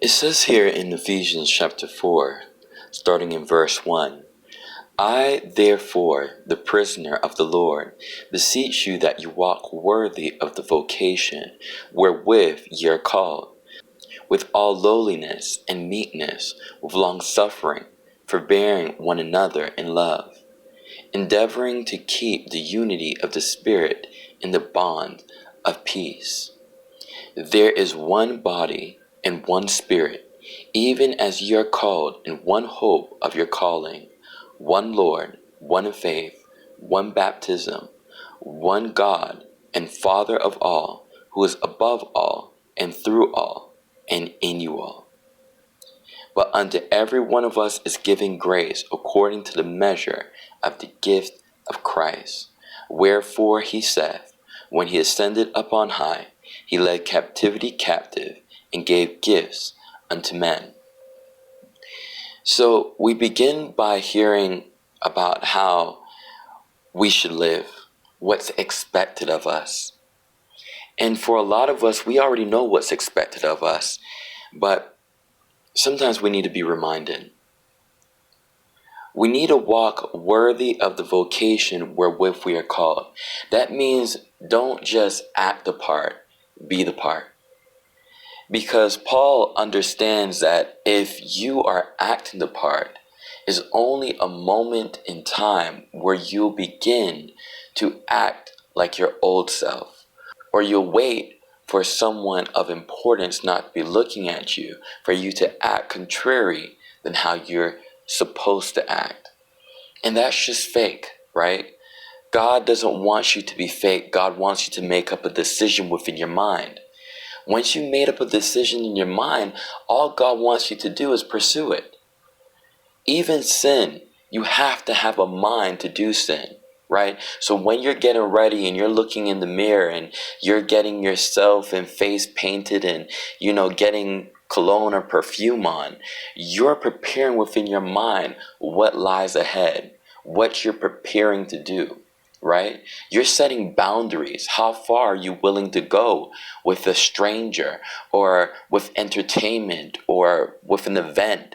It says here in Ephesians chapter 4, starting in verse 1, I, therefore, the prisoner of the Lord, beseech you that you walk worthy of the vocation wherewith ye are called, with all lowliness and meekness, with longsuffering, forbearing one another in love, endeavoring to keep the unity of the Spirit in the bond of peace. There is one body and one Spirit, even as ye are called in one hope of your calling, one Lord, one faith, one baptism, one God and Father of all, who is above all and through all and in you all. But unto every one of us is given grace according to the measure of the gift of Christ. Wherefore he saith, when he ascended up on high, he led captivity captive and gave gifts unto men. So we begin by hearing about how we should live, what's expected of us. And for a lot of us, we already know what's expected of us, but sometimes we need to be reminded. We need to walk worthy of the vocation wherewith we are called. That means don't just act the part, be the part. Because Paul understands that if you are acting the part, is only a moment in time where you'll begin to act like your old self, or you'll wait for someone of importance not to be looking at you, for you to act contrary than how you're supposed to act. And that's just fake, right? God doesn't want you to be fake. God wants you to make up a decision within your mind. Once you made up a decision in your mind, all God wants you to do is pursue it. Even sin, you have to have a mind to do sin, right? So when you're getting ready and you're looking in the mirror and you're getting yourself and face painted and, getting cologne or perfume on, you're preparing within your mind what lies ahead, what you're preparing to do. Right? You're setting boundaries. How far are you willing to go with a stranger or with entertainment or with an event?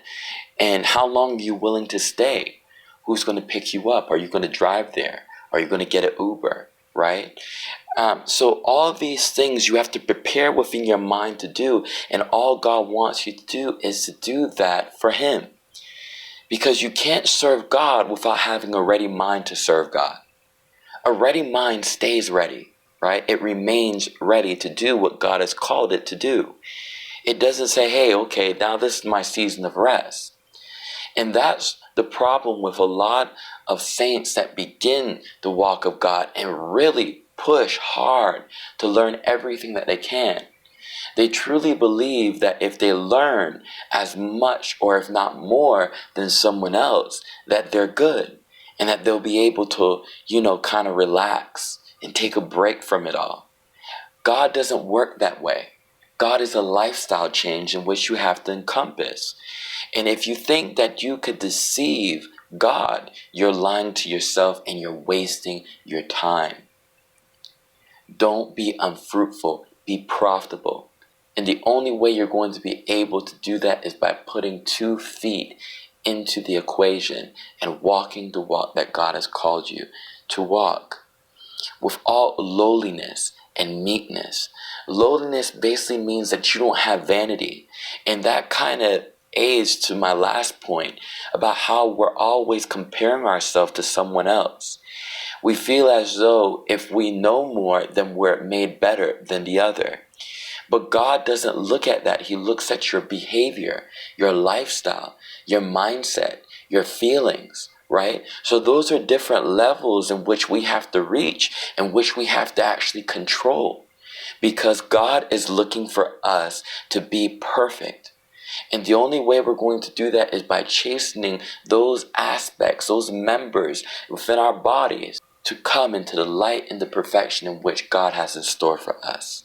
And how long are you willing to stay? Who's going to pick you up? Are you going to drive there? Are you going to get an Uber? Right? So all of these things you have to prepare within your mind to do. And all God wants you to do is to do that for Him. Because you can't serve God without having a ready mind to serve God. A ready mind stays ready, right? It remains ready to do what God has called it to do. It doesn't say, hey, okay, now this is my season of rest. And that's the problem with a lot of saints that begin the walk of God and really push hard to learn everything that they can. They truly believe that if they learn as much or if not more than someone else, that they're good. And that they'll be able to, kind of relax and take a break from it all. God doesn't work that way. God is a lifestyle change in which you have to encompass. And if you think that you could deceive God, you're lying to yourself and you're wasting your time. Don't be unfruitful. Be profitable. And the only way you're going to be able to do that is by putting 2 feet into the equation and walking the walk that God has called you to walk with all lowliness and meekness. Lowliness basically means that you don't have vanity. And that kind of aids to my last point about how we're always comparing ourselves to someone else. We feel as though if we know more, then we're made better than the other. But God doesn't look at that. He looks at your behavior, your lifestyle, your mindset, your feelings, right? So those are different levels in which we have to reach and which we have to actually control. Because God is looking for us to be perfect. And the only way we're going to do that is by chastening those aspects, those members within our bodies to come into the light and the perfection in which God has in store for us.